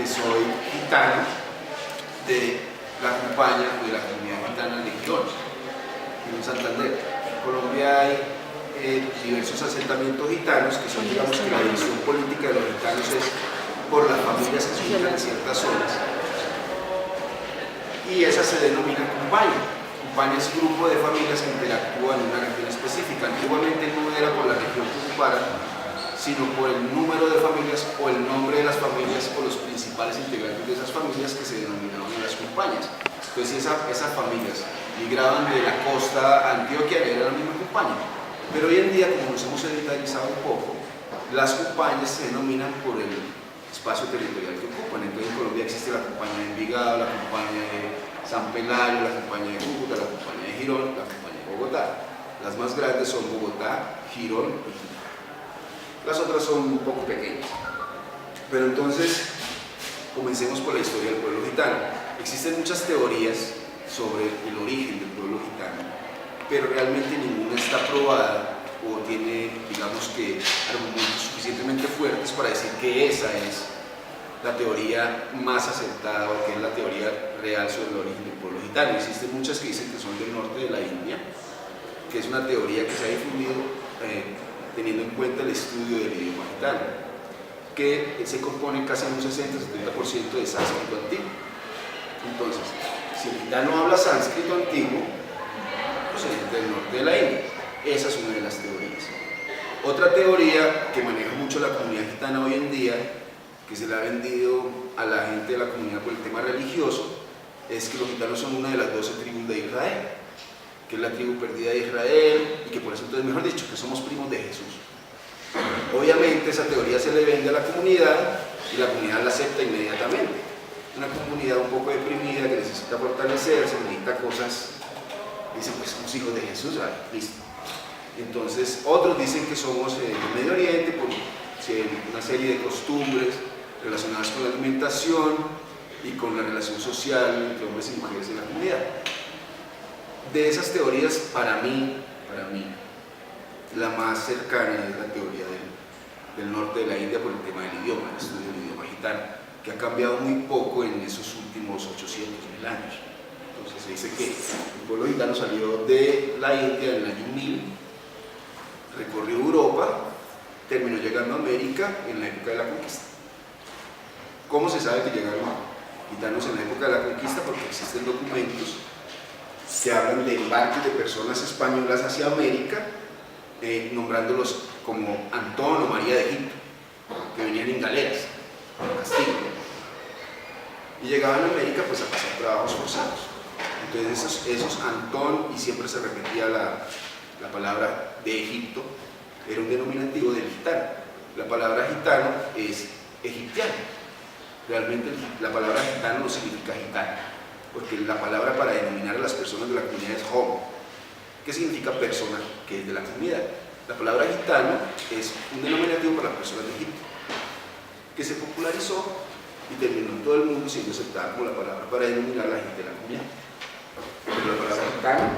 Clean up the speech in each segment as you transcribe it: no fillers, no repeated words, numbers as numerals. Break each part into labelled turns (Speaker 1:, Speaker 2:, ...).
Speaker 1: soy gitano de la compañía de la comunidad gitana de Girón, en Santander. En Colombia hay diversos asentamientos gitanos que son, digamos, que la división política de los gitanos es por las familias que se ubican en ciertas zonas, y esa se denomina compañía. Compañía es un grupo de familias que interactúan en una región específica. Antiguamente no era por la región que ocuparan, sino por el número de familias o el nombre de las familias o los principales integrantes de esas familias que se denominaban en las compañías. Entonces esas familias migraban de la costa antioquiana, era la misma compañía. Pero hoy en día, como nos hemos editarizado un poco, las compañías se denominan por el espacio territorial que ocupan. Entonces en Colombia existe la compañía de Envigado, la compañía de San Pelayo, la compañía de Cúcuta, la compañía de Girón, la compañía de Bogotá. Las más grandes son Bogotá, Girón y Quito. Las otras son un poco pequeñas. Pero entonces, comencemos por la historia del pueblo gitano. Existen muchas teorías sobre el origen del pueblo gitano, pero realmente ninguna está probada o tiene, digamos que, argumentos suficientemente fuertes para decir que esa es la teoría más acertada o que es la teoría real sobre el origen del pueblo gitano. Existen muchas que dicen que son del norte de la India, que es una teoría que se ha difundido teniendo en cuenta el estudio del idioma gitano, que se compone casi en un 60-70% de sánscrito antiguo. Entonces, si el gitano habla sánscrito antiguo, procedente del norte de la India. Esa es una de las teorías. Otra teoría que maneja mucho la comunidad gitana hoy en día, que se le ha vendido a la gente de la comunidad por el tema religioso, es que los gitanos son una de las 12 tribus de Israel, que es la tribu perdida de Israel, y que por eso, entonces, mejor dicho, que somos primos de Jesús. Obviamente esa teoría se le vende a la comunidad y la comunidad la acepta inmediatamente. Una comunidad un poco deprimida que necesita fortalecerse, necesita cosas, dicen, pues somos hijos de Jesús, listo. Entonces otros dicen que somos del Medio Oriente por una serie de costumbres relacionadas con la alimentación y con la relación social entre hombres y mujeres en la comunidad. De esas teorías, para mí, la más cercana es la teoría del norte de la India por el tema del idioma, el estudio del idioma gitano, que ha cambiado muy poco en esos últimos 800.000 años. Entonces se dice que el pueblo gitano salió de la India en el año 1000, recorrió Europa, terminó llegando a América en la época de la conquista. ¿Cómo se sabe que llegaron gitanos en la época de la conquista? Porque existen documentos que hablan de embarques de personas españolas hacia América, nombrándolos como Antón o María de Egipto, que venían en galeras, en Castillo, y llegaban a América pues a pasar trabajos forzados. Entonces esos Antón, y siempre se repetía la palabra de Egipto, era un denominativo del gitano. La palabra gitano es egipciano. Realmente la palabra gitano no significa gitano, porque la palabra para denominar a las personas de la comunidad es homo, que significa persona que es de la comunidad. La palabra gitano es un denominativo para las personas de Egipto, que se popularizó y terminó en todo el mundo siendo aceptada como la palabra para denominar a la gente de la comunidad. Pero la palabra gitano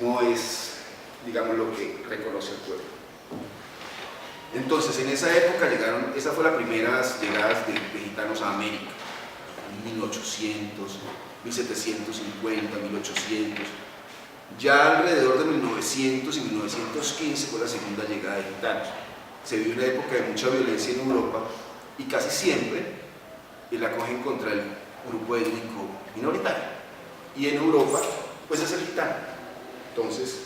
Speaker 1: no es, digamos, lo que reconoce el pueblo. Entonces, en esa época llegaron, esa fue la primera llegada de gitanos a América, en 1800, 1750, 1800. Ya alrededor de 1900 y 1915 fue la segunda llegada de gitanos. Se vivió una época de mucha violencia en Europa y casi siempre la cogen contra el grupo étnico minoritario. Y en Europa, pues es el gitano. Entonces,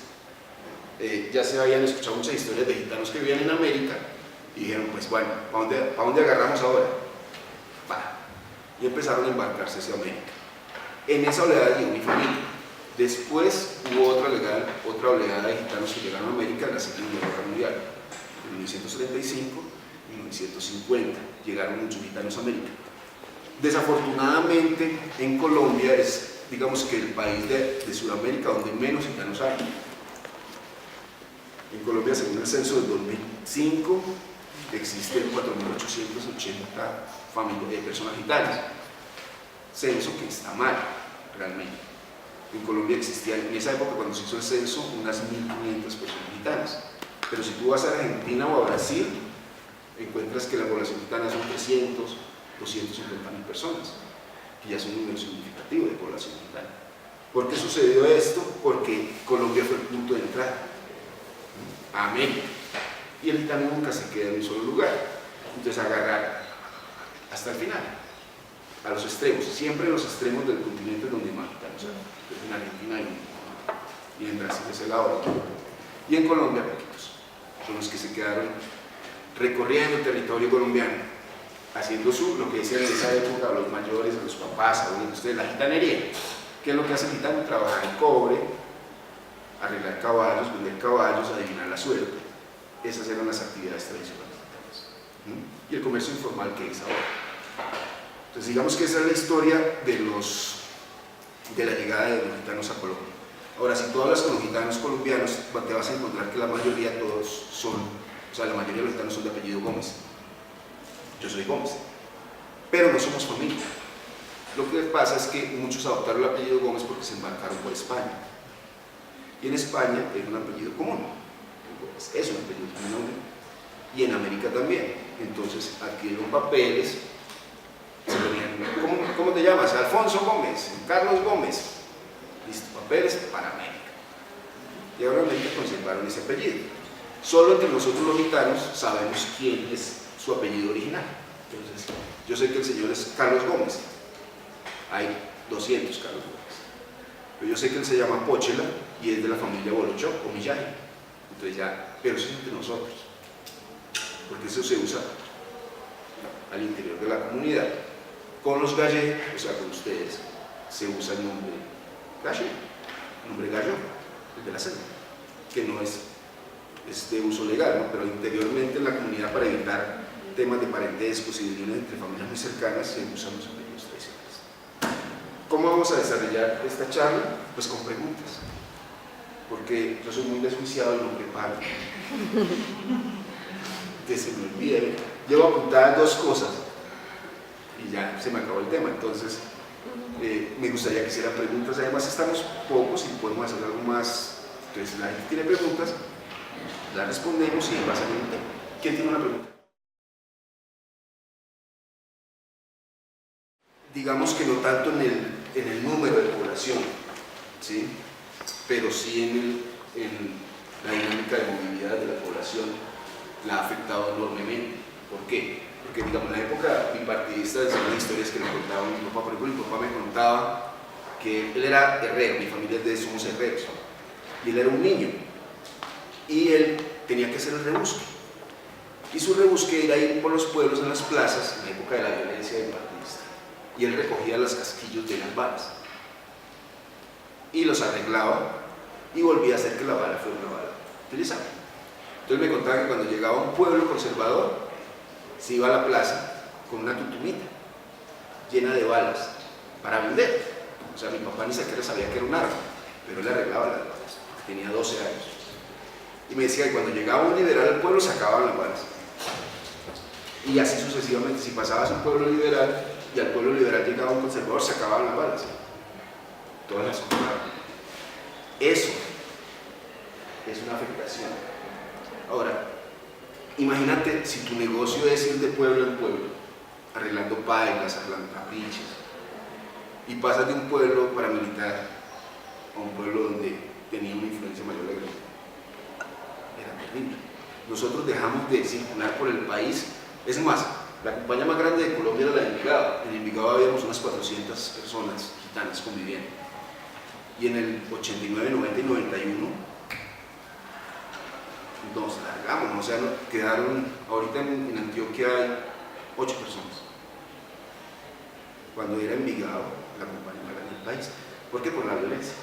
Speaker 1: ya se habían escuchado muchas historias de gitanos que vivían en América y dijeron, pues bueno, ¿para dónde agarramos ahora? Y empezaron a embarcarse hacia América. En esa oleada llegó mi familia. Después hubo otra oleada de gitanos que llegaron a América en la Segunda Guerra Mundial. En 1935 y 1950 llegaron muchos gitanos a América. Desafortunadamente, en Colombia es, digamos, que el país de Sudamérica donde menos gitanos hay. En Colombia, según el censo del 2005, existen 4.880 personas gitanas. Censo que está mal, realmente. En Colombia existían, en esa época, cuando se hizo el censo, unas 1.500 personas gitanas. Pero si tú vas a Argentina o a Brasil, encuentras que la población gitana son 300, 250.000 personas, que ya es un número significativo de población gitana. ¿Por qué sucedió esto? Porque Colombia fue el punto de entrada a América, y el gitano nunca se queda en un solo lugar, entonces agarrar hasta el final, a los extremos, siempre en los extremos del continente donde más gitanos hay, en Argentina y en Brasil es el lado, y en Colombia poquitos, son los que se quedaron recorriendo el territorio colombiano, haciendo lo que decían en esa época los mayores, los papás, abuelos, ustedes, la gitanería. ¿Qué es lo que hace el gitano? Trabajar el cobre, arreglar caballos, vender caballos, adivinar la suerte. Esas eran las actividades tradicionales gitanas. Y el comercio informal que es ahora. Entonces digamos que esa es la historia de la llegada de los gitanos a Colombia. Ahora, si tú hablas con los gitanos colombianos, te vas a encontrar que la mayoría todos son, o sea, la mayoría de los gitanos son de apellido Gómez. Yo soy Gómez, pero no somos familia. Lo que pasa es que muchos adoptaron el apellido Gómez porque se embarcaron por España. Y en España es un apellido común, es un apellido común, y en América también. Entonces adquirieron papeles, se ponían, ¿cómo te llamas? Alfonso Gómez, Carlos Gómez. Listo, papeles para América. Y ahora en América conservaron ese apellido. Solo entre nosotros los gitanos sabemos quién es su apellido original. Entonces, yo sé que el señor es Carlos Gómez. Hay 200 Carlos Gómez. Pero yo sé que él se llama Pochela y es de la familia Bolochó o Millay. Entonces ya, pero eso es entre nosotros. Porque eso se usa al interior de la comunidad. Con los gallegos, o sea, con ustedes, se usa el nombre gallego, el nombre gallo, el de la selva, que no es de uso legal, ¿no? Pero interiormente en la comunidad, para evitar temas de parentescos y de uniones entre familias muy cercanas, se usan los apellidos tradicionales. ¿Cómo vamos a desarrollar esta charla? Pues con preguntas, porque yo soy muy desjuiciado y no preparo. Que se me olvide, llevo apuntadas 2 cosas y ya se me acabó el tema. Entonces me gustaría que hicieran preguntas. Además estamos pocos y podemos hacer algo más. Entonces la gente tiene preguntas, las respondemos y va a salir un tema. ¿Quién tiene una pregunta? Digamos que no tanto en el número de población, ¿sí? Pero sí en la dinámica de movilidad de la población la ha afectado enormemente. ¿Por qué? Porque, digamos, en la época bipartidista, de las historias que me contaba mi papá, por ejemplo, mi papá me contaba que él era herrero, mi familia es de somos herreros, y él era un niño, y él tenía que hacer el rebusque, y su rebusque era ir por los pueblos, en las plazas, en la época de la violencia bipartidista, y él recogía los casquillos de las balas, y los arreglaba, y volvía a hacer que la bala fuera una bala utilizada. Entonces me contaba que cuando llegaba a un pueblo conservador, se iba a la plaza con una tutumita llena de balas para vender. O sea, mi papá ni siquiera sabía que era un arma, pero él arreglaba las balas, tenía 12 años. Y me decía que cuando llegaba un liberal al pueblo se acababan las balas. Y así sucesivamente, si pasabas a un pueblo liberal y al pueblo liberal llegaba un conservador, se acababan las balas. Todas las compraban. Eso es una afectación. Ahora, imagínate si tu negocio es ir de pueblo en pueblo, arreglando pailas, arreglando caprichos, y pasas de un pueblo paramilitar a un pueblo donde tenía una influencia mayor la guerrilla. Era terrible. Nosotros dejamos de circular por el país. Es más, la compañía más grande de Colombia era la de Envigado. En Envigado habíamos unas 400 personas gitanas conviviendo. Y en el 89, 90 y 91 nos largamos, o sea, quedaron, ahorita en Antioquia hay 8 personas. Cuando era Envigado, la compañía más grande del país. ¿Por qué? Por la violencia.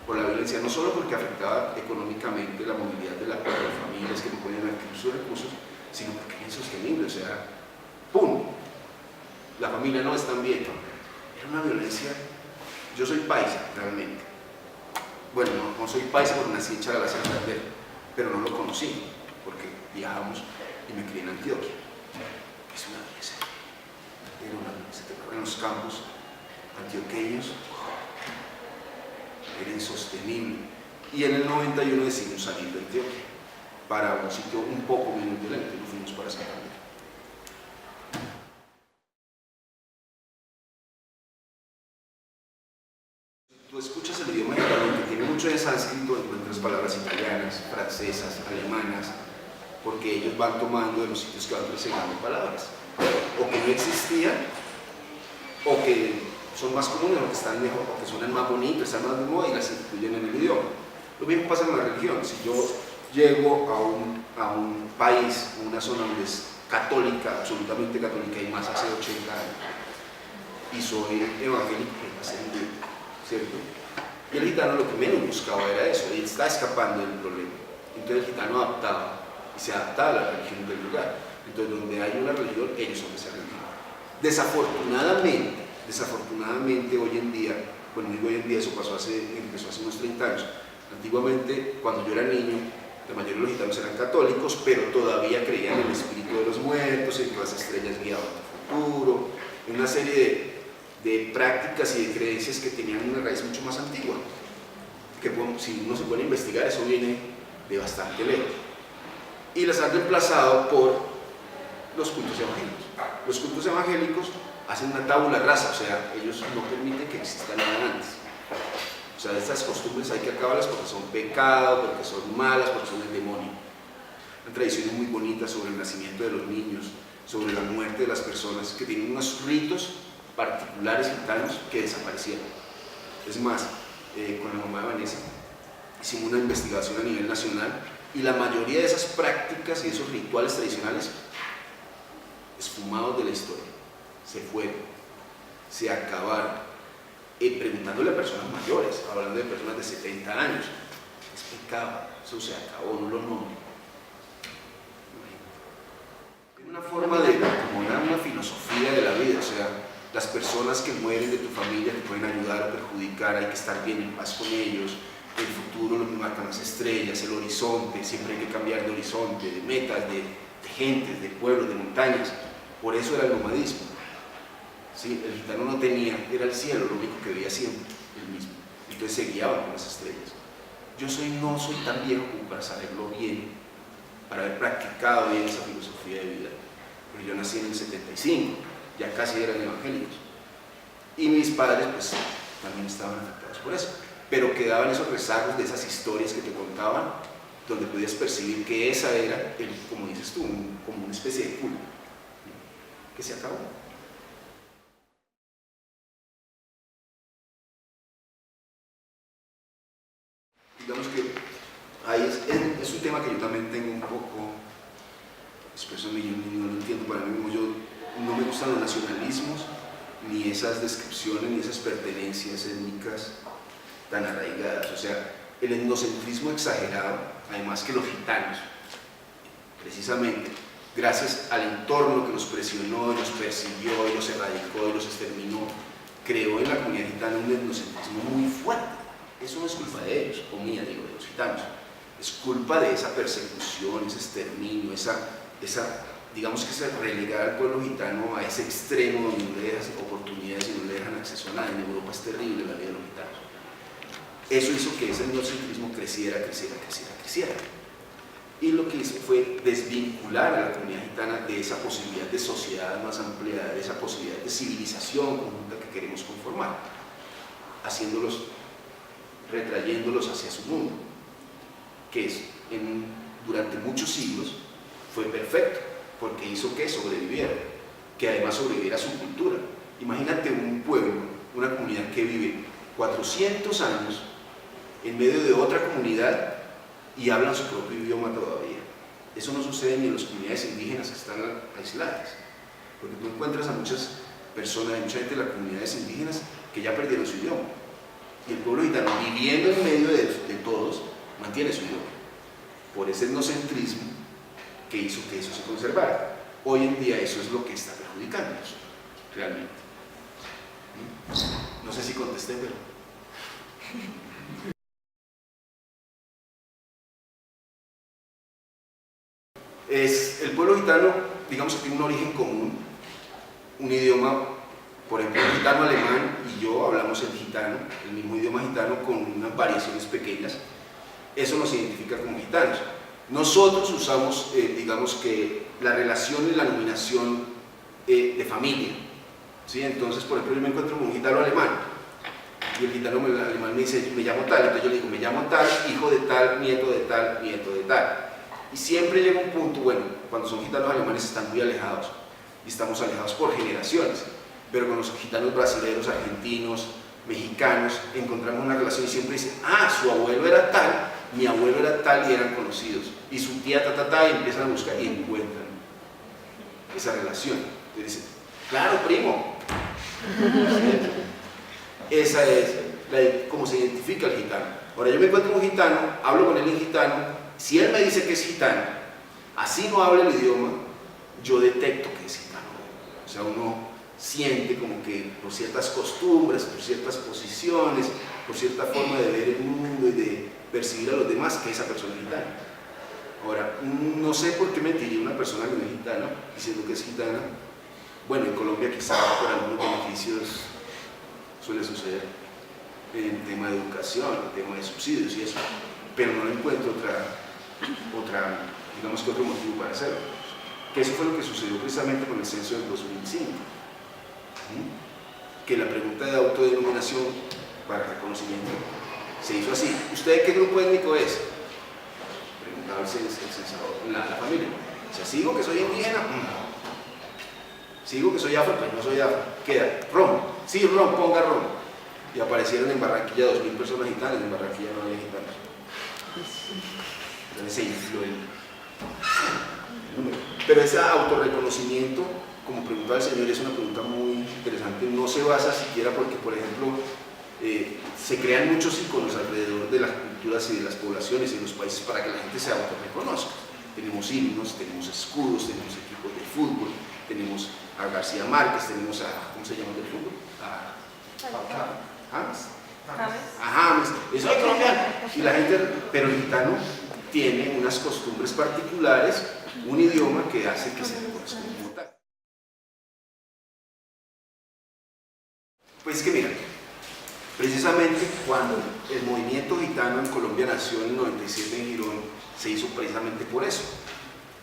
Speaker 1: Por la violencia, no solo porque afectaba económicamente la movilidad de las familias que no podían adquirir sus recursos, sino porque era insostenible, o sea, ¡pum! La familia no está bien. Era una violencia. Yo soy paisa, realmente. Bueno, no soy paisa porque nací en Charalá, Santander, pero no lo conocí, porque viajamos y me crié en Antioquia. Es una belleza. Era una belleza. En los campos antioqueños era insostenible. Y en el 91 decidimos salir de Antioquia para un sitio un poco menos violento, y nos fuimos para Santander. tú escuchas el idioma gitano, que tiene mucho de sánscrito, encuentras palabras italianas, francesas, alemanas, porque ellos van tomando de los sitios que van presentando palabras, o que no existían, o que son más comunes, o que están mejor, o que suenan más bonitos, están más de moda y las incluyen en el idioma. Lo mismo pasa con la religión. Si yo llego a un país, a una zona donde es católica, absolutamente católica, y más hace 80 años, y soy evangélico, va a ser ¿cierto? Y el gitano lo que menos buscaba era eso, él está escapando del problema. Entonces el gitano adaptaba, y se adaptaba a la religión del lugar. Entonces donde hay una religión, ellos son de esa religión. Desafortunadamente hoy en día, bueno, digo hoy en día, eso empezó hace unos 30 años. Antiguamente, cuando yo era niño, la mayoría de los gitanos eran católicos, pero todavía creían en el espíritu de los muertos, en que las estrellas guiaban el futuro, en una serie de prácticas y de creencias que tenían una raíz mucho más antigua, que si uno se puede investigar, eso viene de bastante lejos, y las han reemplazado por los cultos evangélicos. Los cultos evangélicos hacen una tabula rasa, o sea, ellos no permiten que exista nada antes. O sea, estas costumbres hay que acabarlas porque son pecado, porque son malas, porque son el demonio. Hay tradiciones muy bonitas sobre el nacimiento de los niños, sobre la muerte de las personas, que tienen unos ritos particulares gitanos que desaparecieron. Es más, con la mamá de Vanessa hicimos una investigación a nivel nacional y la mayoría de esas prácticas y esos rituales tradicionales esfumados de la historia, se fueron, se acabaron. Preguntándole a personas mayores, hablando de personas de 70 años, es pecado, eso se acabó, no lo nombro. Es una forma de acomodar una filosofía de la vida, o sea, las personas que mueren de tu familia te pueden ayudar o perjudicar, hay que estar bien en paz con ellos, el futuro lo que marcan las estrellas, el horizonte, siempre hay que cambiar de horizonte, de metas, de gentes, de pueblos, de montañas, por eso era el nomadismo. Sí, el gitano no tenía, era el cielo, lo único que veía siempre, el mismo. Entonces se guiaba con las estrellas. Yo no soy tan viejo como para saberlo bien, para haber practicado bien esa filosofía de vida. Pero yo nací en el 75, ya casi eran evangélicos. Y mis padres, pues, también estaban afectados por eso. Pero quedaban esos rezagos de esas historias que te contaban, donde podías percibir que esa era, como dices tú, como una especie de culto, que se acabó. Digamos que ahí es un tema que yo también tengo un poco, expreso yo no lo entiendo para mí mismo, yo no me gustan los nacionalismos, ni esas descripciones, ni esas pertenencias étnicas tan arraigadas, o sea, el etnocentrismo exagerado, además que los gitanos, precisamente, gracias al entorno que los presionó, y los persiguió, y los erradicó, y los exterminó, creó en la comunidad gitana un etnocentrismo muy fuerte. Eso no es culpa de ellos, o mía, digo, de los gitanos. Es culpa de esa persecución, ese exterminio, digamos que se relegar al pueblo gitano a ese extremo donde no le dejan oportunidades y no le dejan acceso a nada. En Europa es terrible la vida de los gitanos. Eso hizo que ese etnocentrismo creciera. Y lo que hizo fue desvincular a la comunidad gitana de esa posibilidad de sociedad más ampliada, de esa posibilidad de civilización conjunta que queremos conformar, retrayéndolos hacia su mundo, que durante muchos siglos fue perfecto, porque hizo que sobrevivieran, que además sobreviviera su cultura. Imagínate un pueblo, una comunidad que vive 400 años en medio de otra comunidad y hablan su propio idioma todavía. Eso no sucede ni en las comunidades indígenas que están aisladas, porque tú encuentras a muchas personas, mucha gente de las comunidades indígenas que ya perdieron su idioma. Y el pueblo gitano, viviendo en medio de todos, mantiene su idioma, por ese etnocentrismo que hizo que eso se conservara. Hoy en día eso es lo que está perjudicándonos, realmente. No sé si contesté, pero... el pueblo gitano, digamos que tiene un origen común, un idioma. Por ejemplo, el gitano alemán y yo hablamos el gitano, el mismo idioma gitano, con unas variaciones pequeñas. Eso nos identifica como gitanos. Nosotros usamos, digamos que la relación y la nominación de familia. ¿Sí? Entonces, por ejemplo, yo me encuentro con un gitano alemán. Y el gitano alemán me dice, me llamo tal, entonces yo le digo, me llamo tal, hijo de tal, nieto de tal, nieto de tal. Y siempre llega un punto, bueno, cuando son gitanos alemanes están muy alejados, y estamos alejados por generaciones, pero con los gitanos brasileños, argentinos, mexicanos, encontramos una relación y siempre dicen, ah, su abuelo era tal, mi abuelo era tal, y eran conocidos, y su tía y empiezan a buscar y encuentran esa relación. Entonces dicen, claro, primo. Esa es cómo se identifica el gitano. Ahora yo me encuentro un gitano, hablo con él en gitano, si él me dice que es gitano, así no habla el idioma, yo detecto que es gitano. O sea, uno siente como que por ciertas costumbres, por ciertas posiciones, por cierta forma de ver el mundo y de percibir a los demás, que esa persona es gitana. Ahora, no sé por qué mentiría una persona que no es gitana, diciendo que es gitana. Bueno, en Colombia quizá por algunos beneficios suele suceder en tema de educación, en tema de subsidios y eso, pero no encuentro digamos que otro motivo para hacerlo. Que eso fue lo que sucedió precisamente con el censo del 2005. Que la pregunta de autodenominación para reconocimiento se hizo así. ¿Usted qué grupo étnico es? Preguntaba el censador, la familia. O sea, ¿sigo que soy indígena? ¿Sigo que soy afro? Pues no soy afro. Queda, rom. Sí, rom, ponga rom. Y aparecieron en Barranquilla 2.000 personas gitanas, en Barranquilla no había gitanos. Entonces se infló el número. Pero ese autorreconocimiento, como preguntaba el señor, es una pregunta muy interesante. No se basa siquiera porque, por ejemplo, se crean muchos iconos alrededor de las culturas y de las poblaciones y de los países para que la gente se autorreconozca. Tenemos himnos, tenemos escudos, tenemos equipos de fútbol, tenemos a García Márquez, tenemos a, ¿cómo se llama el fútbol? A James, eso es colombiano. Y la gente, pero el gitano tiene unas costumbres particulares, un idioma que hace que se reconozca como tal. Pues que mira, precisamente cuando el movimiento gitano en Colombia nació en el 97 en Girón, se hizo precisamente por eso,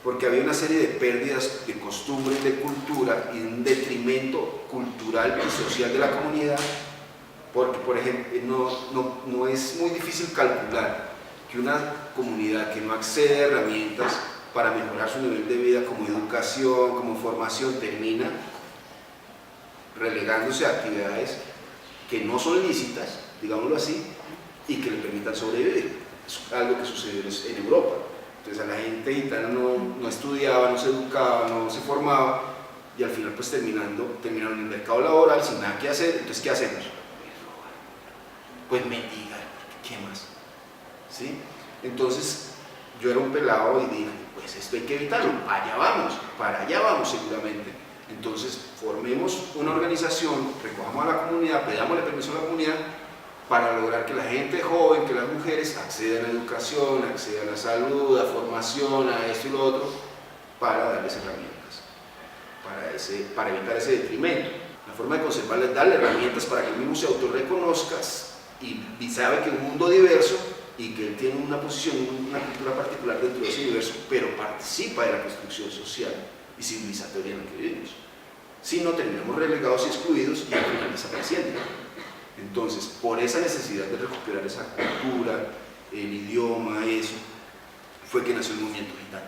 Speaker 1: porque había una serie de pérdidas de costumbres, de cultura y un detrimento cultural y social de la comunidad, porque por ejemplo no es muy difícil calcular que una comunidad que no accede a herramientas para mejorar su nivel de vida como educación, como formación, termina relegándose a actividades que no son lícitas, digámoslo así, y que le permitan sobrevivir. Es algo que sucedió en Europa. Entonces a la gente gitana no estudiaba, no se educaba, no se formaba, y al final pues terminaron en el mercado laboral sin nada que hacer. Entonces ¿qué hacemos? Pues mendigar, ¿qué más? ¿Sí? Entonces yo era un pelado y dije, pues esto hay que evitarlo, para allá vamos seguramente. Entonces formemos una organización, recojamos a la comunidad, pedámosle permiso a la comunidad para lograr que la gente joven, que las mujeres accedan a la educación, accedan a la salud, a formación, a esto y lo otro, para darles herramientas, para evitar ese detrimento. La forma de conservarles es darle herramientas para que el mismo se autorreconozca y sabe que es un mundo diverso y que él tiene una posición, una cultura particular dentro de ese universo, pero participa de la construcción social y civilizatoria en la que vivimos. Si no, terminamos relegados y excluidos y al final desapareciendo. Entonces, por esa necesidad de recuperar esa cultura, el idioma, eso, fue que nació el movimiento gitano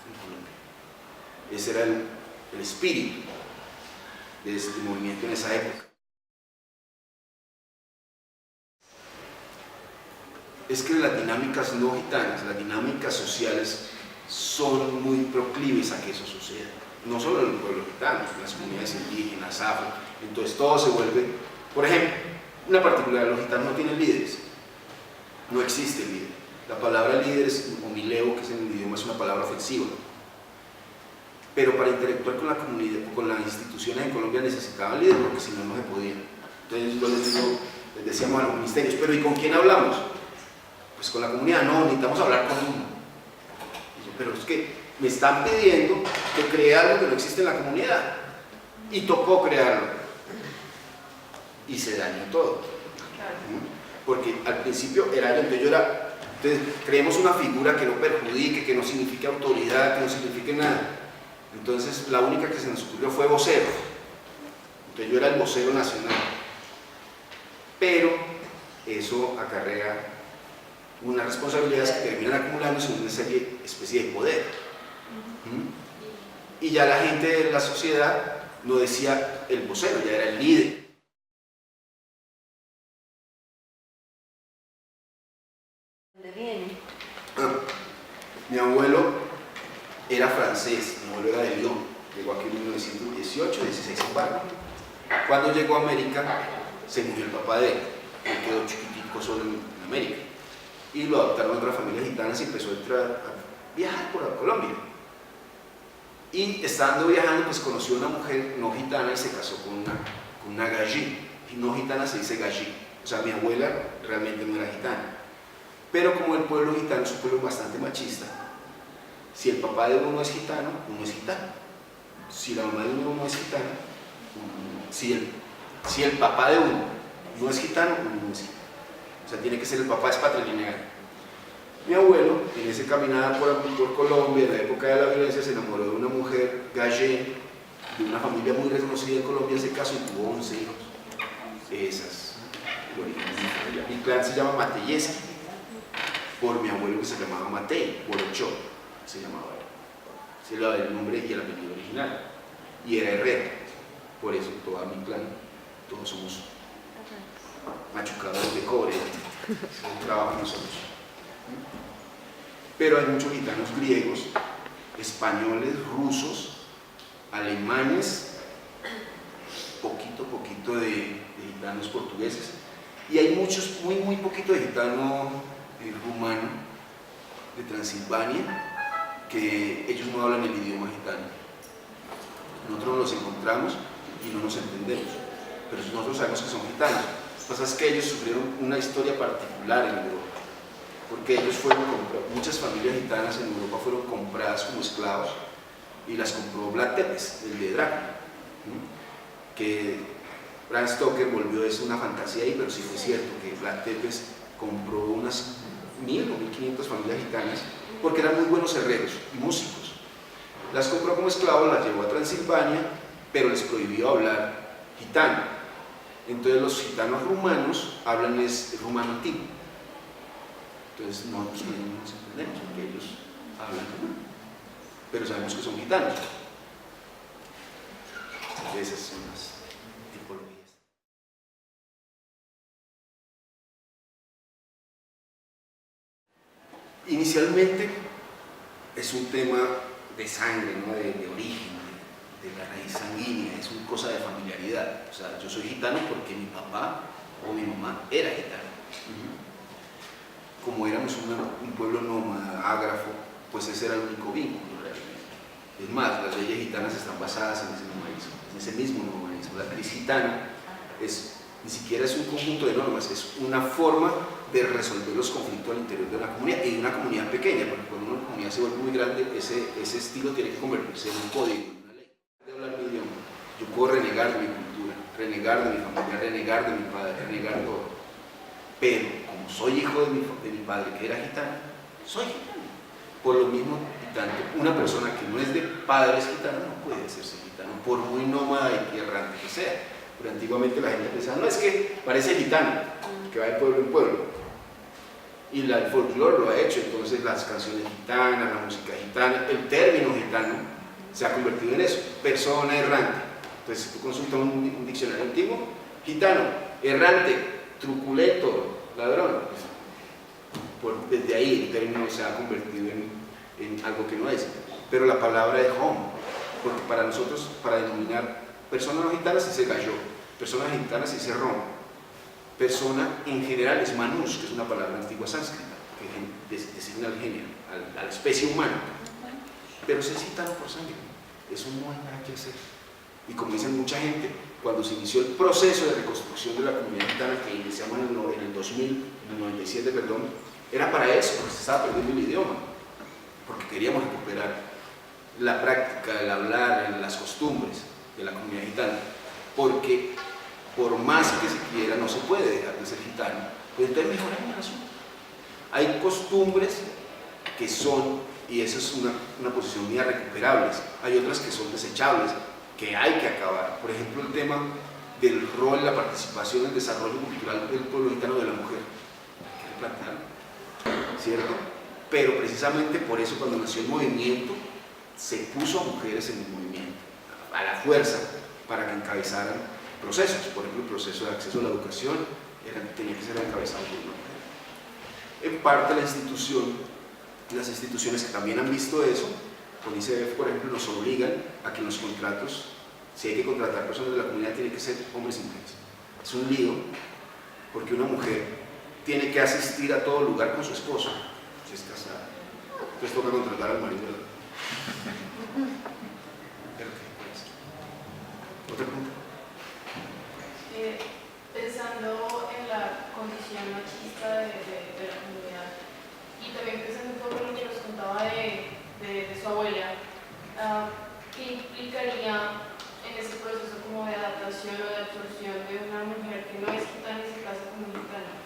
Speaker 1: en Colombia. Ese era el espíritu de este movimiento en esa época. Es que las dinámicas no gitanas, las dinámicas sociales son muy proclives a que eso suceda. No solo en los pueblos gitanos, en las comunidades indígenas, afro, entonces todo se vuelve, por ejemplo, una particularidad, los gitanos no tienen líderes, no existe líder. La palabra líder o mileo, que es en el idioma, es una palabra ofensiva. Pero para interactuar con la comunidad, con las instituciones en Colombia necesitaban líderes porque si no, no se podía. Entonces yo les decíamos a los ministerios, pero ¿y con quién hablamos? Pues con la comunidad, no, necesitamos hablar con uno. Pero es que me están pidiendo que cree algo que no existe en la comunidad. Y tocó crearlo. Y se dañó todo. Porque al principio era yo, entonces creemos una figura que no perjudique, que no signifique autoridad, que no signifique nada. Entonces la única que se nos ocurrió fue vocero. Entonces yo era el vocero nacional. pero eso acarrea unas responsabilidades que terminan acumulándose en una especie de poder. Y ya la gente de la sociedad no decía el vocero, ya era el líder.
Speaker 2: ¿Dónde viene?
Speaker 1: Mi abuelo era francés, mi abuelo era de Lyon, llegó aquí en 1918, 16 en barco. Cuando llegó a América, se murió el papá de él quedó chiquitico solo en América. Y lo adoptaron a otra familia gitana y empezó a viajar por Colombia. Y estando viajando, pues conoció a una mujer no gitana y se casó con una gallí. No gitana se dice gallí. O sea, mi abuela realmente no era gitana. Pero como el pueblo gitano es un pueblo bastante machista, si el papá de uno es gitano, uno es gitano. Si la mamá de uno no es gitana, si el papá de uno no es gitano, uno no es gitano. O sea, tiene que ser el papá, es patrilineal. Mi abuelo, en esa caminada por Colombia, en la época de la violencia, se enamoró de una mujer gallé, de una familia muy reconocida en Colombia, se casó y tuvo 11 hijos. Esas. Mi clan se llama Mateyeski, por mi abuelo que se llamaba Matei, por Ochoa, se llamaba él. Se le daba el nombre y el apellido original. Y era herrero. Por eso todo mi clan, todos somos machucadores de cobre, es un trabajo de nosotros. Pero hay muchos gitanos griegos, españoles, rusos, alemanes, poquito de gitanos portugueses, y hay muchos, muy poquito de gitano rumano, de Transilvania, que ellos no hablan el idioma gitano. Nosotros los encontramos y no nos entendemos, pero nosotros sabemos que son gitanos. Lo que pasa es que ellos sufrieron una historia particular en Europa, porque ellos fueron comprados, muchas familias gitanas en Europa fueron compradas como esclavos y las compró Vlad Tepes, el de Drácula, que Bram Stoker volvió eso una fantasía ahí, pero sí fue cierto que Vlad Tepes compró unas 1000 o 1500 familias gitanas porque eran muy buenos herreros y músicos. Las compró como esclavos, las llevó a Transilvania, pero les prohibió hablar gitano. Entonces los gitanos rumanos hablan rumano antiguo. Entonces nosotros no nos entendemos porque ellos hablan rumano, pero sabemos que son gitanos. Esas son las tipologías. Inicialmente es un tema de sangre, ¿no? de origen, de la raíz sanguínea, es una cosa de familiaridad. O sea, yo soy gitano porque mi papá o mi mamá era gitano. Como éramos un pueblo nómada, ágrafo, pues ese era el único vínculo realmente. Es más, las leyes gitanas están basadas en ese mismo nomadismo. La crisis gitana ni siquiera es un conjunto de normas, es una forma de resolver los conflictos al interior de una comunidad y de una comunidad pequeña, porque cuando una comunidad se vuelve muy grande, ese estilo tiene que convertirse en un código, en una ley. De hablar mi idioma, yo puedo renegar de mi cultura, renegar de mi familia, renegar de mi padre, renegar todo, pero como soy hijo de mi padre que era gitano, soy gitano. Por lo mismo, tanto una persona que no es de padres gitanos no puede hacerse gitano, por muy nómada y errante que sea. Pero antiguamente la gente pensaba, no, es que parece gitano, que va de pueblo en pueblo. Y el folclore lo ha hecho, entonces las canciones gitanas, la música gitana, el término gitano se ha convertido en eso, persona errante. Entonces, si tú consultas un diccionario antiguo, gitano, errante, truculento, ladrón. Desde ahí el término se ha convertido en algo que no es. Pero la palabra es home, porque para nosotros, para denominar personas no gitanas se dice gallo, personas gitanas se dice rom. Persona en general es manus, que es una palabra antigua sánscrita, que designa al género, a la especie humana. Pero se es gitano por sangre, eso no hay nada que hacer. Y como dicen mucha gente, cuando se inició el proceso de reconstrucción de la comunidad gitana, que iniciamos en el 2000, en el 97, perdón, era para eso, porque se estaba perdiendo el idioma, porque queríamos recuperar la práctica, el hablar, las costumbres de la comunidad gitana, porque por más que se quiera no se puede dejar de ser gitano, pues entonces mejoramos el asunto. Hay costumbres que son, y esa es una posición mía, recuperables, hay otras que son desechables, que hay que acabar. Por ejemplo, el tema del rol, la participación, el desarrollo cultural del pueblo gitano, de la mujer. Hay que replantearlo, ¿cierto? Pero precisamente por eso, cuando nació el movimiento, se puso a mujeres en el movimiento, a la fuerza, para que encabezaran procesos. Por ejemplo, el proceso de acceso a la educación tenía que ser encabezado por una mujer. En parte las instituciones que también han visto eso, con ICF, por ejemplo, nos obligan a que en los contratos, si hay que contratar personas de la comunidad, tienen que ser hombres y mujeres. Es un lío, porque una mujer tiene que asistir a todo lugar con su esposo, si es casada. Entonces toca contratar al marido. ¿Pero qué? Pues. ¿Otra pregunta?
Speaker 3: Pensando en la condición machista de la comunidad y también pensando un poco en lo que nos contaba de su abuela, ¿qué implicaría en ese proceso como de adaptación o de absorción de una mujer que no es gitana y se casa como gitana?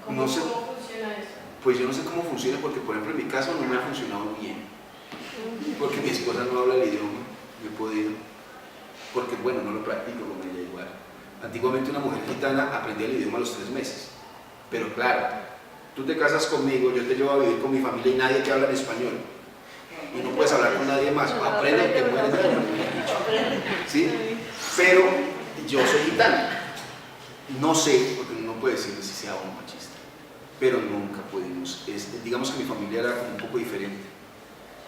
Speaker 3: ¿Cómo funciona eso?
Speaker 1: Pues yo no sé cómo funciona, porque por ejemplo en mi caso no me ha funcionado bien, porque mi esposa no habla el idioma, no he podido, porque bueno, no lo practico con ella igual. Antiguamente una mujer gitana aprendía el idioma a los 3 meses, pero claro, tú te casas conmigo, yo te llevo a vivir con mi familia y nadie te habla en español, y no puedes hablar con nadie más, aprende y te mueres de hambre, ¿sí? Pero yo soy gitana, no sé, porque no puedo decirle si sea o no machista, pero nunca pudimos, digamos que mi familia era como un poco diferente.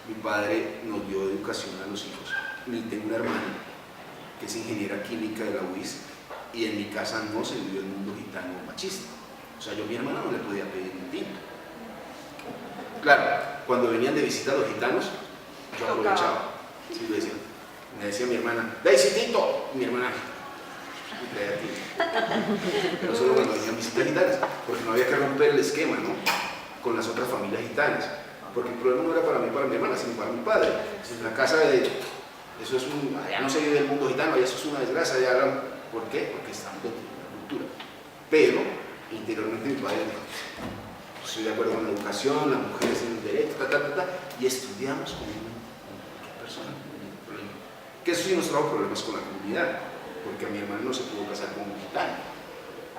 Speaker 1: Mi padre nos dio educación a los hijos, y tengo una hermana que es ingeniera química de la UIS, y en mi casa no se vivió el mundo gitano machista. O sea, yo a mi hermana no le podía pedir un tinto. Claro, cuando venían de visita los gitanos, yo aprovechaba. Sí, me decía mi hermana, Daisy, tinto. Y mi hermana, me traía tinto. Pero solo cuando venían visitas gitanas, porque no había que romper el esquema, ¿no? Con las otras familias gitanas. Porque el problema no era para mí, para mi hermana, sino para mi padre. En la casa de... Eso es allá no se vive el mundo gitano, allá eso es una desgracia, allá... ¿Por qué? Porque estamos dentro de la cultura. Pero, interiormente mi padre dijo, estoy de acuerdo con la educación, las mujeres tienen derecho, y estudiamos como una persona, no hay ningún problema. Que eso sí nos trajo problemas con la comunidad, porque a mi hermano no se pudo casar con un gitano.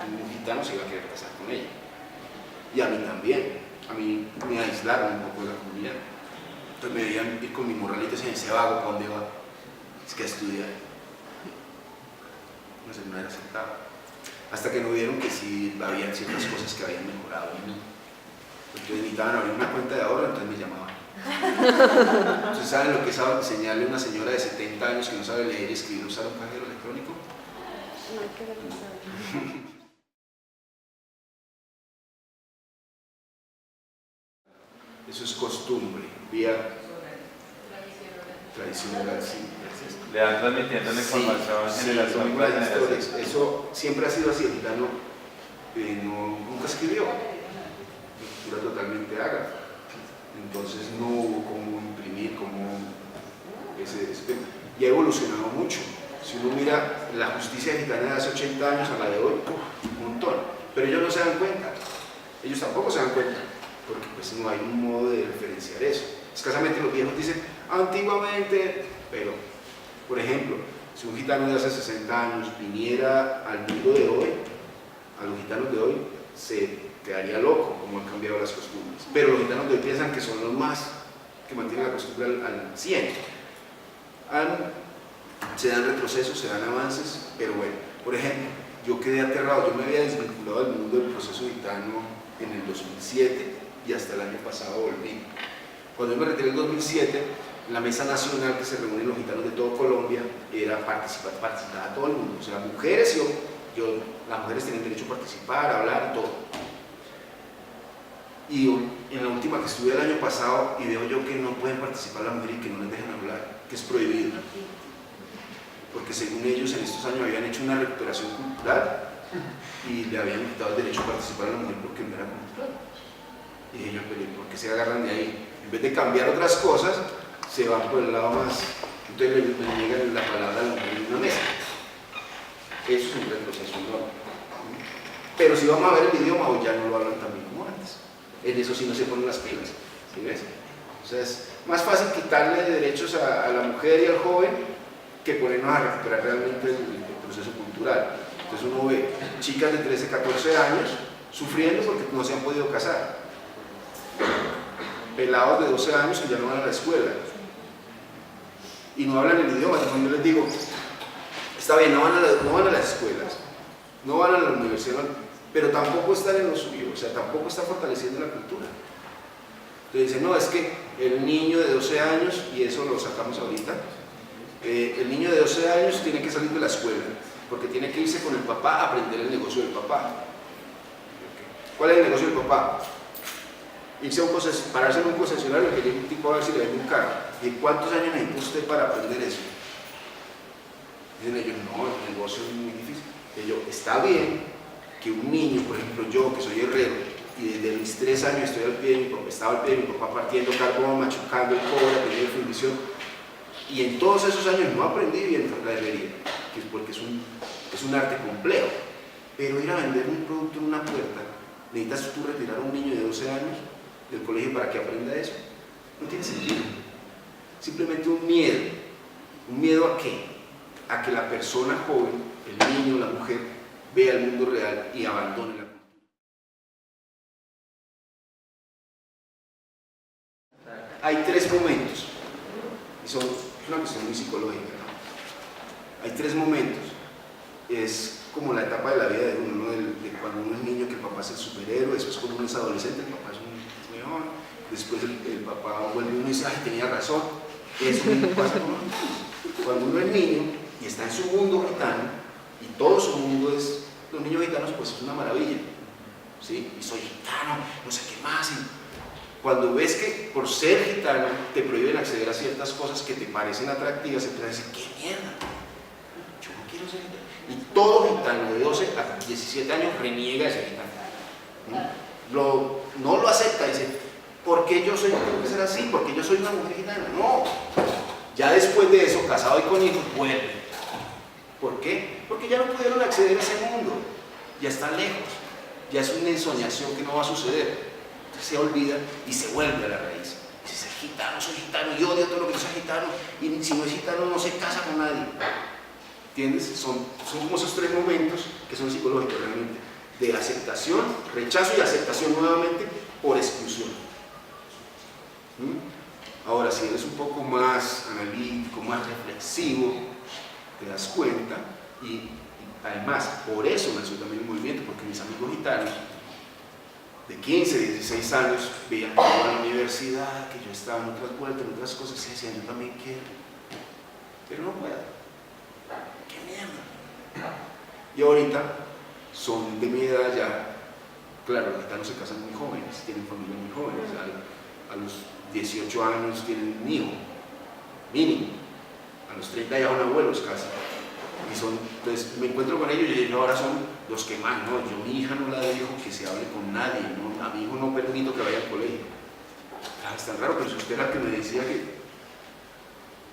Speaker 1: Un gitano se iba a querer casar con ella. Y a mí también. A mí me aislaron un poco de la comunidad. Entonces me veían ir con mi morralito y decían, ese vago, ¿para dónde va? Es que a estudiar. No era aceptado. Hasta que no vieron que sí había ciertas cosas que habían mejorado en mí. Entonces necesitaban abrir una cuenta de ahorro, entonces me llamaban. Entonces, ¿saben lo que es enseñarle a una señora de 70 años que no sabe leer y escribir usar un cajero electrónico? Eso es costumbre, vía tradición oral, sí.
Speaker 4: Le van transmitiendo la información generación por generación.
Speaker 1: Eso siempre ha sido así. El gitano nunca escribió, era totalmente ágrafa. Entonces no hubo cómo imprimir, y ha evolucionado mucho. Si uno mira la justicia gitana de hace 80 años a la de hoy, un montón. Pero ellos no se dan cuenta, ellos tampoco se dan cuenta, porque pues no hay un modo de referenciar eso. Escasamente los viejos dicen, antiguamente, pero, por ejemplo, si un gitano de hace 60 años viniera al mundo de hoy, a los gitanos de hoy, se quedaría loco como han cambiado las costumbres. Pero los gitanos de hoy piensan que son los más que mantienen la costumbre al 100. Se dan retrocesos, se dan avances, pero bueno, por ejemplo, yo quedé aterrado, yo me había desvinculado del mundo del proceso gitano en el 2007 y hasta el año pasado volví. Cuando yo me retiré en el 2007, la mesa nacional que se reúnen los gitanos de todo Colombia era participaba todo el mundo, o sea, mujeres las mujeres tenían derecho a participar, a hablar, todo. Y en la última que estuve el año pasado, y veo yo que no pueden participar las mujeres y que no les dejan hablar, que es prohibido. Porque según ellos en estos años habían hecho una recuperación cultural y le habían quitado el derecho a participar a la mujer porque no era cultural. Y dije yo, pero ¿por qué se agarran de ahí? En vez de cambiar otras cosas, se van por el lado más. Entonces le niegan la palabra a la mujer en una mesa. Eso es un retroceso enorme. Pero si vamos a ver el idioma, hoy ya no lo hablan tan bien como antes. En eso sí no se ponen las pilas. ¿Sí ves? O sea, es más fácil quitarle derechos a la mujer y al joven que ponernos a recuperar realmente el proceso cultural. cultural. Entonces uno ve chicas de 13, 14 años sufriendo porque no se han podido casar, pelados de 12 años que ya no van a la escuela y no hablan el idioma. Entonces yo les digo, está bien, no van a las escuelas, no van a la universidad, pero tampoco están en lo suyo, o sea, tampoco está fortaleciendo la cultura. Entonces dicen, no, es que el niño de 12 años, y eso lo sacamos ahorita, el niño de 12 años tiene que salir de la escuela, porque tiene que irse con el papá a aprender el negocio del papá. ¿Cuál es el negocio del papá? Irse a pararse en un concesionario que llegue un tipo a ver si le vende un carro. ¿Y cuántos años necesita usted para aprender eso? Dicen ellos, no, el negocio es muy difícil. Y yo, está bien que un niño, por ejemplo yo, que soy herrero, y desde mis 3 años estoy al pie de mi papá, estaba al pie de mi papá partiendo carbón, machucando el cobre, aprendiendo fundición, y en todos esos años no aprendí bien la herrería, que es porque es un arte complejo. Pero ir a vender un producto en una puerta, necesitas tú retirar a un niño de 12 años del colegio para que aprenda eso. No tiene sentido. Simplemente un miedo. ¿Un miedo a qué? A que la persona joven, el niño, la mujer, vea el mundo real y abandone la cultura. Hay 3 momentos, y es una cuestión muy psicológica, ¿no? Hay 3 momentos. Es como la etapa de la vida de uno, ¿no? De cuando uno es niño, que el papá es el superhéroe, después cuando uno es adolescente, el papá es un weón, después el papá vuelve y uno dice, ay, tenía razón. Eso mismo pasa con los niños. Cuando uno es niño y está en su mundo gitano, y todo su mundo es los niños gitanos, pues es una maravilla, ¿sí? Y soy gitano, no sé qué más. Y cuando ves que por ser gitano te prohíben acceder a ciertas cosas que te parecen atractivas, empiezas a decir, ¿qué mierda? Yo no quiero ser gitano. Y todo gitano de 12 a 17 años reniega de ser gitano. No lo acepta, dice, ¿por qué yo tengo que ser así? ¿Por qué yo soy una mujer gitana? No. Ya después de eso, casado y con hijos, vuelve. ¿Por qué? Porque ya no pudieron acceder a ese mundo. Ya están lejos. Ya es una ensoñación que no va a suceder. Entonces se olvida y se vuelve a la raíz. Dice, soy gitano y odio todo lo que no sea gitano. Y si no es gitano, no se casa con nadie. ¿Entiendes? Son como esos 3 momentos que son psicológicos realmente, de aceptación, rechazo y aceptación nuevamente por exclusión. Ahora, si eres un poco más analítico, más reflexivo, te das cuenta y además, por eso nació también el movimiento, porque mis amigos gitanos de 15, 16 años veían que yo iba a la universidad, que yo estaba en otras vueltas, en otras cosas, y decían, yo también quiero, pero no puedo. ¡Qué mierda! Y ahorita son de mi edad ya, claro, los gitanos se casan muy jóvenes, tienen familias muy jóvenes, a los 18 años tienen un hijo, mínimo, a los 30 ya son abuelos casi, y entonces me encuentro con ellos y ellos ahora son los que más, no, yo mi hija no la dejo que se hable con nadie, ¿no? A mi hijo no permito que vaya al colegio. Es tan raro, pero si usted era el que me decía que,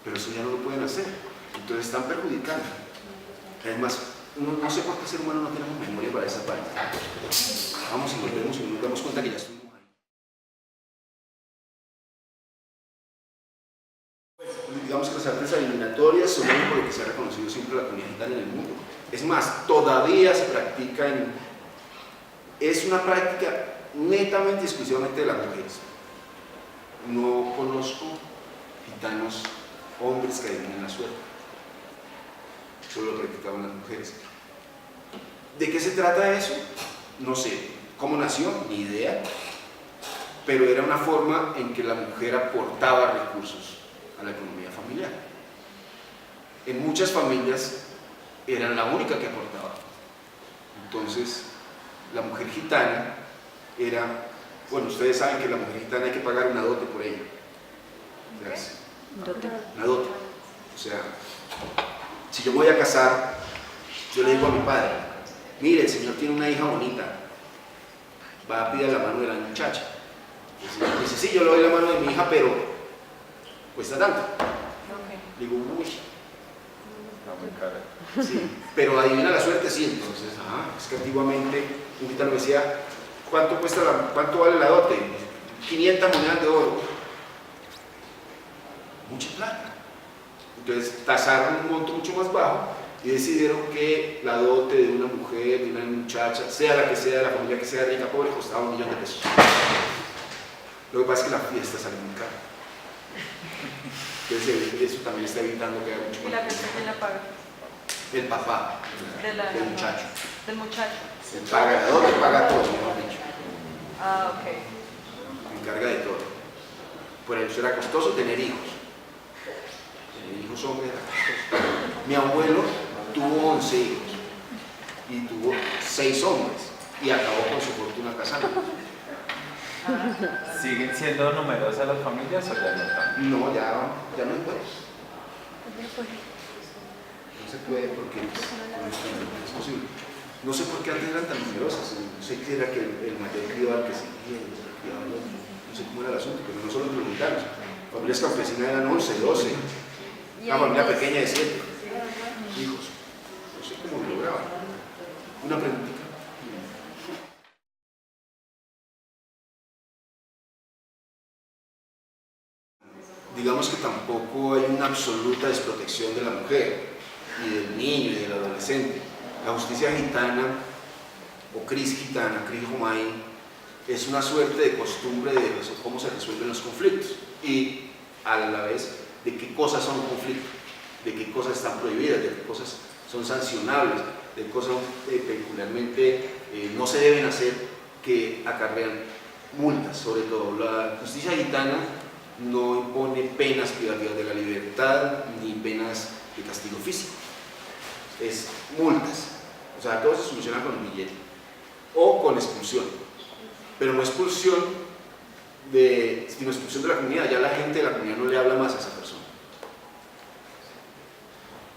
Speaker 1: pero eso ya no lo pueden hacer, entonces están perjudicando. Además, no sé por qué el ser humano no tenemos memoria para esa parte. Vamos y volvemos y nos damos cuenta que ya estuvimos ahí. Pues, digamos que las artes eliminatorias son algo por lo que se ha reconocido siempre la comunidad gitana en el mundo. Es más, todavía se practica es una práctica netamente y exclusivamente de las mujeres. No conozco gitanos hombres que adivinen la suerte. Solo lo practicaban las mujeres. ¿De qué se trata eso? No sé. ¿Cómo nació? Ni idea. Pero era una forma en que la mujer aportaba recursos a la economía familiar. En muchas familias era la única que aportaba. Entonces, la mujer gitana era, bueno, ustedes saben que la mujer gitana hay que pagar una dote por ella. Una dote. O sea, si yo voy a casar, yo le digo a mi padre, mire, el señor tiene una hija bonita, va a pedir la mano de la muchacha. El señor dice, sí, yo le doy la mano de mi hija, pero cuesta tanto. Digo, uy.
Speaker 4: Está muy cara.
Speaker 1: Sí, pero adivina la suerte, sí. Entonces, es que antiguamente un gitano decía, ¿cuánto vale la dote? 500 monedas de oro. Mucha plata. Entonces tasaron un monto mucho más bajo y decidieron que la dote de una mujer, de una muchacha, sea la que sea, de la familia que sea, rica, pobre, costaba $1 millón. Lo que pasa es que la fiesta sale muy cara. Entonces eso también está evitando que haya mucho
Speaker 2: ¿Y la fiesta quién la paga?
Speaker 1: El papá del muchacho.
Speaker 2: Del muchacho.
Speaker 1: El pagador le paga todo, mejor dicho.
Speaker 2: Ah, ok.
Speaker 1: Se encarga de todo. Por eso era costoso tener hijos. Tener hijos hombres era costoso. Mi abuelo tuvo 11 hijos y tuvo 6 hombres y acabó con su fortuna casando.
Speaker 4: ¿Siguen siendo numerosas las familias o ya no tanto?
Speaker 1: No, ya no se puede. No se puede porque es posible. No sé por qué antes eran tan numerosas. No sé qué era que el mayor criaba al que seguía, no sé cómo era el asunto, pero no solo entre los gitanos. Familias campesinas eran 11, 12. Una familia pequeña de 7 hijos. No sé cómo lo lograban. Una preguntita. Digamos que tampoco hay una absoluta desprotección de la mujer y del niño y del adolescente. La justicia gitana o cris gitana, cris Jomai, es una suerte de costumbre de cómo se resuelven los conflictos y a la vez de qué cosas son conflictos, de qué cosas están prohibidas, de qué cosas son sancionables, de cosas peculiarmente no se deben hacer que acarrean multas. Sobre todo la justicia gitana no impone penas privativas de la libertad ni penas de castigo físico, es multas, o sea, todo se soluciona con un billete o con expulsión, pero no expulsión sino expulsión de la comunidad. Ya la gente de la comunidad no le habla más a esa persona.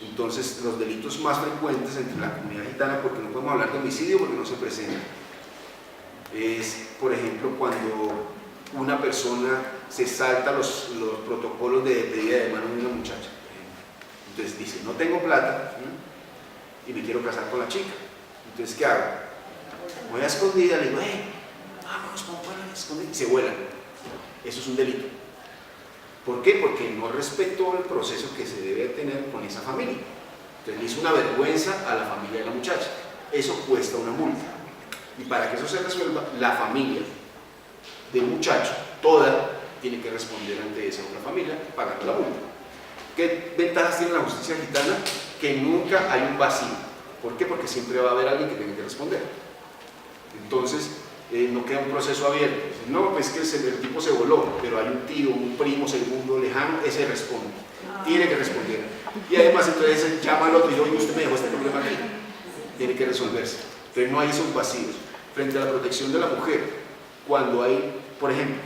Speaker 1: Entonces los delitos más frecuentes entre la comunidad gitana, porque no podemos hablar de homicidio porque no se presenta, es por ejemplo cuando una persona se salta los protocolos de pedida de mano de una muchacha. Entonces dice, no tengo plata y me quiero casar con la chica. Entonces, ¿qué hago? Voy a escondida, le digo, vámonos, ¿cómo fueron a escondida? Y se vuelan. Eso es un delito. ¿Por qué? Porque no respetó el proceso que se debe tener con esa familia. Entonces le hizo una vergüenza a la familia de la muchacha. Eso cuesta una multa. Y para que eso se resuelva, la familia del muchacho, toda, tiene que responder ante esa otra familia pagando la multa. ¿Qué ventajas tiene la justicia gitana? Que nunca hay un vacío. ¿Por qué? Porque siempre va a haber alguien que tiene que responder. Entonces, no queda un proceso abierto. No, pues que el tipo se voló, pero hay un tío, un primo segundo lejano, ese responde. Tiene que responder. Y además, entonces llama al otro y dice, oye, usted me dejó este problema aquí. Tiene que resolverse. Entonces, no hay esos vacíos. Frente a la protección de la mujer, cuando hay, por ejemplo,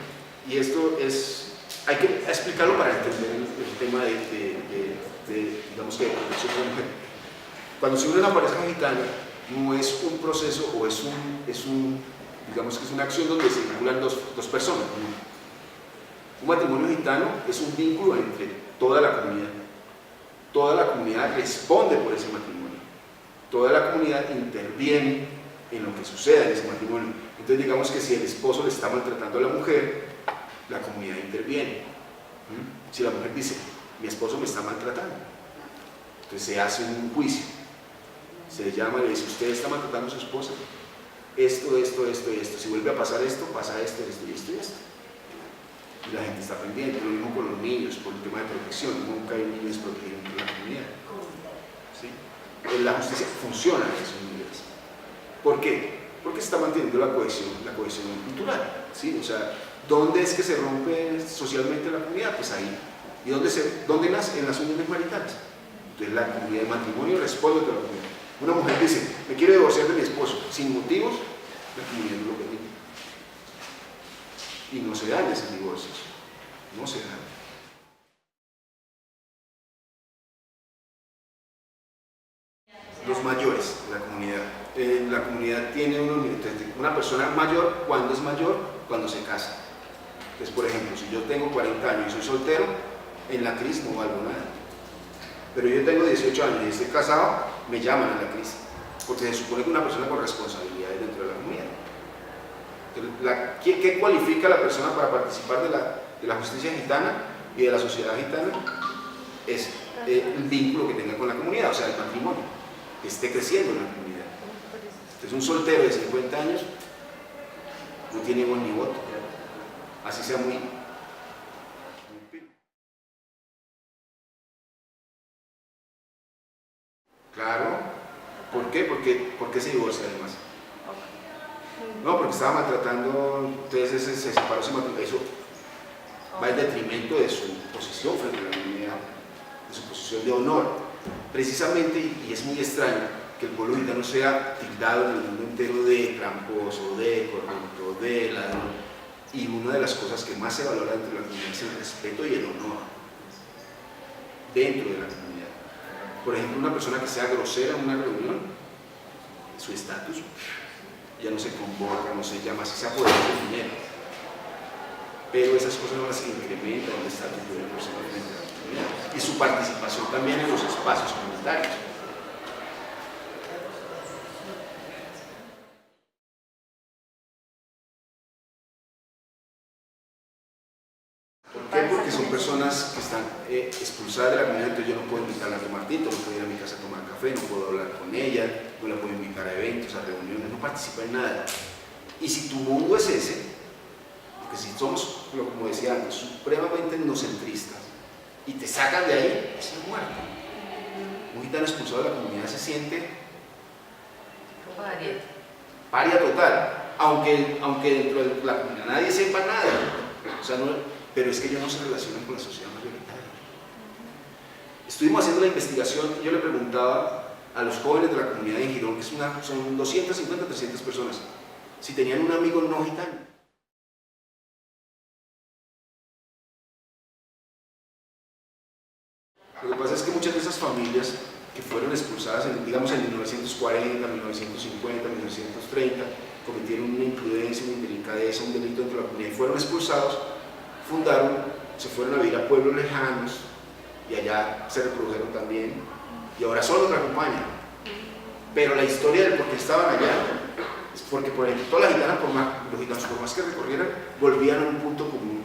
Speaker 1: y esto es, hay que explicarlo para entender el tema digamos que de protección de la mujer. Cuando se une una pareja gitana, no es un proceso o digamos que es una acción donde se vinculan dos personas. Un matrimonio gitano es un vínculo entre toda la comunidad. Toda la comunidad responde por ese matrimonio. Toda la comunidad interviene en lo que suceda en ese matrimonio. Entonces digamos que si el esposo le está maltratando a la mujer, la comunidad interviene. Si la mujer dice, mi esposo me está maltratando, entonces se hace un juicio, se llama y le dice, usted está maltratando a su esposa, esto, si vuelve a pasar esto, pasa esto y esto. Y la gente está pendiente. Lo mismo con los niños, por el tema de protección, nunca hay niños protegidos en la comunidad. ¿Sí? La justicia funciona en esos niveles. ¿Por qué? Porque se está manteniendo la cohesión cultural. ¿Sí? O sea, ¿dónde es que se rompe socialmente la comunidad? Pues ahí. ¿Y dónde nace? En las uniones maritales. Entonces la comunidad de matrimonio responde a la comunidad. Una mujer dice, me quiero divorciar de mi esposo, sin motivos, la comunidad no lo permite. Y no se dan esos divorcios. No se dan. Los mayores de la comunidad. La comunidad tiene una persona mayor, ¿cuándo es mayor? Cuando se casa. Entonces, por ejemplo, si yo tengo 40 años y soy soltero, en la CRIS no valgo nada. Pero yo tengo 18 años y estoy casado, me llaman a la CRIS, porque se supone que una persona con responsabilidades dentro de la comunidad. Entonces, ¿qué cualifica a la persona para participar de la justicia gitana y de la sociedad gitana? Es el vínculo que tenga con la comunidad, o sea, el matrimonio, que esté creciendo en la comunidad. Entonces un soltero de 50 años no tiene voz ni voto, así sea muy claro. ¿Por qué? ¿Por qué se divorcia además? No, porque estaba maltratando, entonces ese se separó, eso va en detrimento de su posición frente a la comunidad, de su posición de honor. Precisamente, y es muy extraño, que el pueblo gitano sea tildado en el mundo entero de tramposo, de corrupto, de ladrón, y una de las cosas que más se valora dentro de la comunidad es el respeto y el honor dentro de la comunidad. Por ejemplo, una persona que sea grosera en una reunión, su estatus ya no se convoca, no se llama, así se apodera del dinero. Pero esas cosas no las incrementan el estatus de la persona dentro de la comunidad. Y su participación también en los espacios comunitarios. ¿Por qué? Porque son personas que están expulsadas de la comunidad, entonces yo no puedo invitarla a tomar tinto, no puedo ir a mi casa a tomar café, no puedo hablar con ella, no la puedo invitar a eventos, a reuniones, no participa en nada. Y si tu mundo es ese, porque si somos, como decía antes, supremamente etnocentristas, y te sacan de ahí, es el muerto. Un gitano expulsado de la comunidad se siente paria total, aunque dentro de la comunidad nadie sepa nada. O sea, pero es que ellos no se relacionan con la sociedad mayoritaria. Estuvimos haciendo la investigación y yo le preguntaba a los jóvenes de la comunidad de Girón, que son 250, 300 personas, si tenían un amigo no gitano. Lo que pasa es que muchas de esas familias que fueron expulsadas, digamos en 1940, 1950, 1930, cometieron una imprudencia, una indelicadeza, un delito dentro de la comunidad y fueron expulsados, se fueron a vivir a pueblos lejanos y allá se reprodujeron también y ahora solo nos acompañan. Pero la historia del por qué estaban allá es porque, por ejemplo, todas las gitanas, los gitanos por más que recorrieran, volvían a un punto común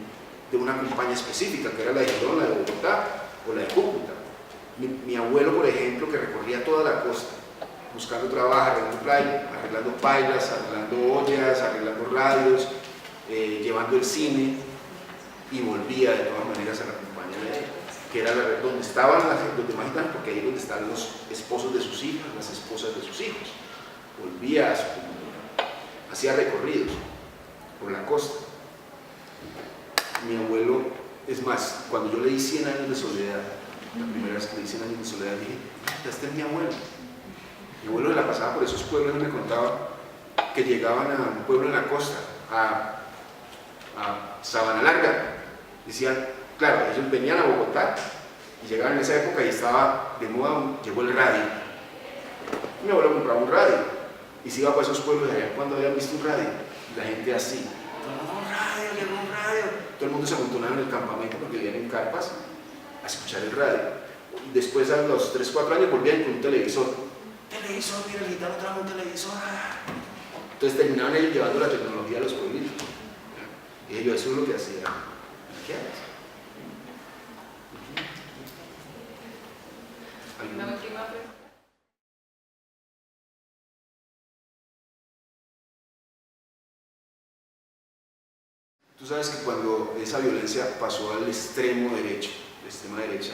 Speaker 1: de una campaña específica, que era la de Girón, la de Bogotá o la de Cúcuta. Mi abuelo, por ejemplo, que recorría toda la costa, buscando trabajo, arreglando pailas, arreglando ollas, arreglando radios, llevando el cine, y volvía de todas maneras a la compañía de él, que era donde estaban los demás gitanos, porque ahí es donde están los esposos de sus hijas, las esposas de sus hijos. Volvía a su comunidad, hacía recorridos por la costa. Mi abuelo, es más, cuando yo leí 100 años de soledad, la primera vez que leí 100 años de soledad, dije, este es mi abuelo. Mi abuelo se la pasaba por esos pueblos y me contaba que llegaban a un pueblo en la costa, a Sabana Larga. Decían, claro, ellos venían a Bogotá y llegaban en esa época y estaba de moda, llegó el radio. Y mi abuelo compraba un radio y se iba para esos pueblos de allá cuando habían visto un radio. Y la gente así, llegó un radio. Todo el mundo se amontonaba en el campamento porque vivían en carpas a escuchar el radio. Y después, a los 3, 4 años, volvían con un televisor. Televisor, mira, el gitano trajo un televisor. Entonces terminaban ellos llevando la tecnología a los pueblitos. Y ellos, eso es lo que hacían. ¿Qué haces?
Speaker 3: Una última pregunta.
Speaker 1: Tú sabes que cuando esa violencia pasó al extremo derecho, la extrema derecha,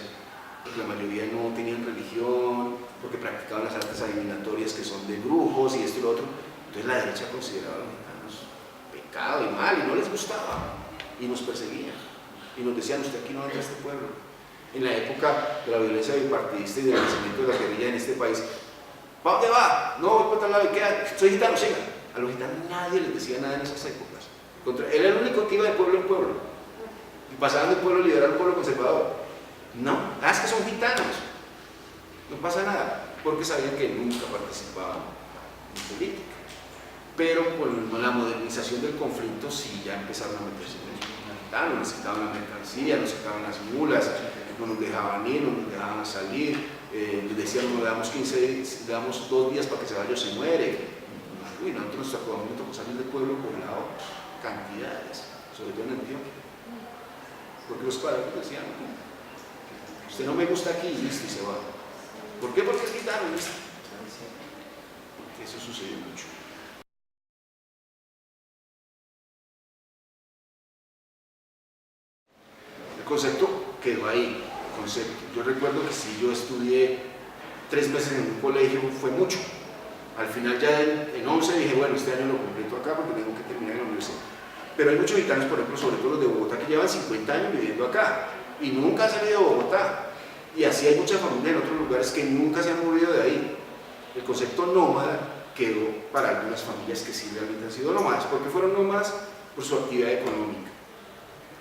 Speaker 1: porque la mayoría no tenían religión, porque practicaban las artes adivinatorias que son de brujos y esto y lo otro, entonces la derecha consideraba a los gitanos pecado y mal y no les gustaba y nos perseguían y nos decían, usted aquí no entra a este pueblo. En la época de la violencia bipartidista y del nacimiento de la guerrilla en este país, ¿para dónde va? No, voy para tal lado, soy gitano, siga. A los gitanos nadie les decía nada en esas épocas. Él era el único que iba de pueblo en pueblo y pasaban de pueblo liberal al pueblo conservador. No, es que son gitanos, no pasa nada, porque sabían que nunca participaban en política. Pero con la modernización del conflicto sí ya empezaron a meterse en los gitanos, necesitaban la mercancía, necesitaban las mulas, no nos dejaban ir, no nos dejaban salir, les decían, no le damos 15 días, le damos 2 días para que se vaya o se muere. Uy, nosotros nos tocó salir del pueblo poblado cantidades, sobre todo en Antioquia, porque los padres decían, Usted no me gusta aquí, listo, y se va. ¿Por qué? Porque es gitano, listo. Eso sucedió mucho. El concepto quedó ahí, el concepto. Yo recuerdo que si yo estudié 3 meses en un colegio fue mucho. Al final ya en 11 dije, bueno, este año lo completo acá porque tengo que terminar en la universidad. Pero hay muchos gitanos, por ejemplo, sobre todo los de Bogotá, que llevan 50 años viviendo acá y nunca han salido de Bogotá. Y así hay muchas familias en otros lugares que nunca se han movido de ahí. El concepto nómada quedó para algunas familias que sí realmente han sido nómadas. ¿Por qué fueron nómadas? Por su actividad económica.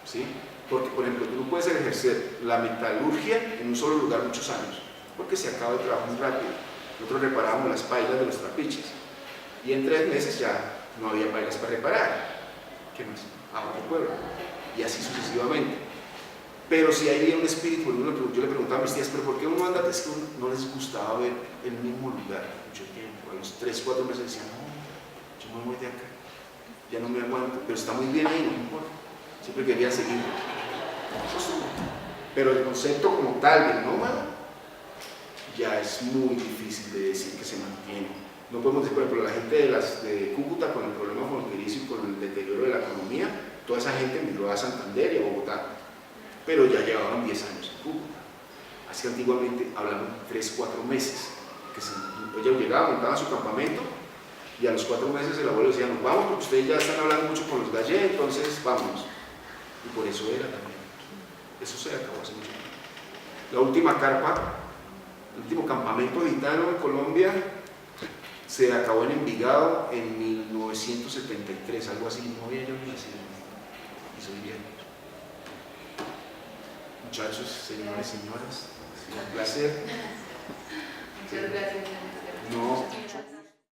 Speaker 1: ¿Sí? Porque, por ejemplo, tú no puedes ejercer la metalurgia en un solo lugar muchos años, porque se acaba el trabajo muy rápido. Nosotros reparábamos las pailas de los trapiches y en 3 meses ya no había pailas para reparar. ¿Qué más? A otro pueblo. Y así sucesivamente. Pero si hay un espíritu, yo le preguntaba a mis tías, ¿pero por qué uno anda? Es que no les gustaba ver el mismo lugar mucho tiempo. A los 3, 4 meses decían, no, yo me voy de acá, ya no me aguanto, pero está muy bien ahí, no me importa. Siempre quería seguir. Pero el concepto como tal del nómada ya es muy difícil de decir que se mantiene. No podemos decir, por ejemplo, la gente de Cúcuta con el problema fronterizo y con el deterioro de la economía, toda esa gente migró a Santander y a Bogotá, pero ya llevaban 10 años en Cúcuta. Así que antiguamente hablaban 3, 4 meses, que ella llegaba, montaba su campamento y a los 4 meses el abuelo decía, nos vamos porque ustedes ya están hablando mucho con los gallegos, entonces vámonos. Y por eso era también. Eso se acabó hace mucho tiempo. La última carpa, el último campamento gitano en Colombia se acabó en Envigado en 1973, algo así. No había yo ni nacido. Y soy bien. Muchachos, señores, señoras, ha sido un placer.
Speaker 5: Muchas gracias.
Speaker 1: No,